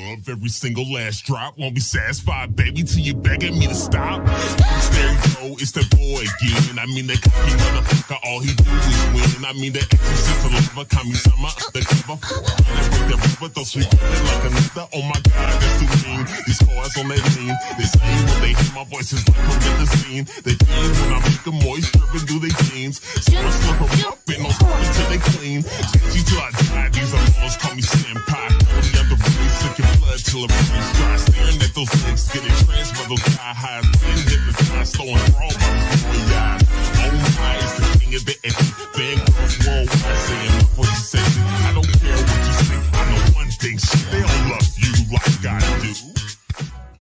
love every single last drop. Won't be satisfied, baby, till you begging me to stop. There you go, it's that boy again. I mean, that cocky motherfucker, all he do is win. I mean, that exorcist lover, Kami-sama undercover. With the river, those sweet women like another. Oh my God, that's too mean. These cars on that lean. They sing when they hear my voice is like I'm at the scene. They fiend when I make them moist, dripping through their jeans. So I slip them up in those until they clean. She till I die, these are balls, call me senpai. The other race, sick your blood till it freeze dry. Staring at those legs, getting trans by those high highs. Being hypnotized, throwing raw